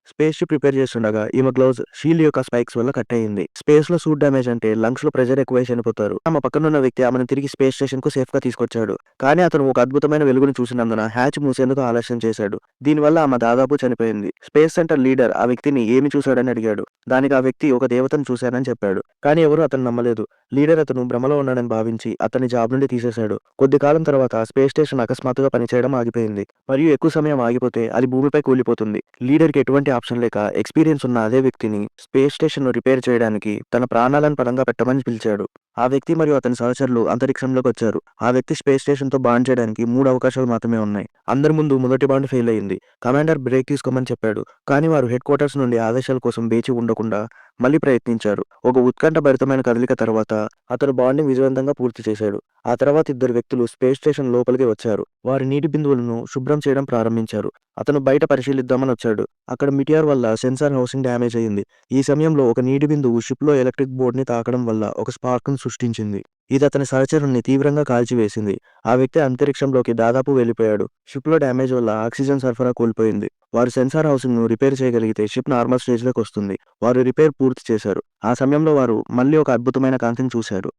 Space ship repair చేస్తుండగా ఈమె gloves shield యొక్క స్పైక్స్ వల్ల కట్ అయింది. స్పేస్ లో సూట్ డ్యామేజ్ అంటే లంగ్స్ లో ప్రెజర్ ఎక్కువై చనిపోతారు. ఆమె పక్కనున్న వ్యక్తి ఆమెను తిరిగి స్పేస్ స్టేషన్ కు సేఫ్ గా తీసుకొచ్చాడు. కానీ అతను ఒక అద్భుతమైన వెలుగును చూసినందున హ్యాచ్ మూసేందుకు ఆలస్యం చేశాడు. దీనివల్ల ఆమె దాదాపు చనిపోయింది. స్పేస్ సెంటర్ లీడర్ ఆ వ్యక్తిని ఏమి చూశాడని అడిగాడు. దానికి ఆ వ్యక్తి ఒక దేవతను చూశానని చెప్పాడు. కానీ ఎవరూ అతను నమ్మలేదు. లీడర్ అతను భ్రమలో ఉన్నాడని భావించి అతన్ని జాబ్ నుండి తీసేశాడు. కొద్ది కాలం తర్వాత స్పేస్ స్టేషన్ అకస్మాత్తుగా పనిచేయడం ఆగిపోయింది మరియు ఎక్కువ సమయం ఆగిపోతే అది భూమిపై కూలిపోతుంది. లీడర్ కి ఎటువంటి ఆప్షన్ లేక ఎక్స్పీరియన్స్ ఉన్న అదే వ్యక్తిని స్పేస్ స్టేషన్ ను రిపేర్ చేయడానికి తన ప్రాణాలను పరంగా పెట్టమని పిలిచాడు. ఆ వ్యక్తి మరియు అతని సహచరులు అంతరిక్షంలోకి వచ్చారు. ఆ వ్యక్తి స్పేస్ స్టేషన్ తో బాండ్ చేయడానికి 3 అవకాశాలు మాత్రమే ఉన్నాయి. అందరి ముందు మొదటి బాండ్ ఫెయిల్ అయింది. కమాండర్ బ్రేక్ తీసుకోమని చెప్పాడు. కానీ వారు హెడ్ క్వార్టర్స్ నుండి ఆదేశాల కోసం వేచి ఉండకుండా మళ్ళీ ప్రయత్నించారు. ఒక ఉత్కంఠభరితమైన కదలిక తర్వాత అతను బాండింగ్ విజయవంతంగా పూర్తి చేశాడు. ఆ తర్వాత ఇద్దరు వ్యక్తులు స్పేస్ స్టేషన్ లోపలికి వచ్చారు. వారి నీటి బిందువులను శుభ్రం చేయడం ప్రారంభించారు. అతను బయట పరిశీలిద్దామని వచ్చాడు. అక్కడ మిటియార్ వల్ల సెన్సార్ హౌసింగ్ డ్యామేజ్ అయింది. ఈ సమయంలో ఒక నీటి బిందువు షిప్ లో ఎలక్ట్రిక్ బోర్డ్ ని తాకడం వల్ల ఒక స్పార్క్ ను సృష్టించింది. ఇది అతని సహచరుణ్ణి తీవ్రంగా కాల్చివేసింది. ఆ వ్యక్తి అంతరిక్షంలోకి దాదాపు వెళ్లిపోయాడు. షిప్ లో డ్యామేజ్ వల్ల ఆక్సిజన్ సరఫరా కోల్పోయింది. వారు సెన్సార్ హౌసింగ్ ను రిపేర్ చేయగలిగితే షిప్ నార్మల్ స్టేజ్ లోకి వస్తుంది. వారు రిపేర్ పూర్తి చేశారు. ఆ సమయంలో వారు మళ్ళీ ఒక అద్భుతమైన కాంతిని చూశారు.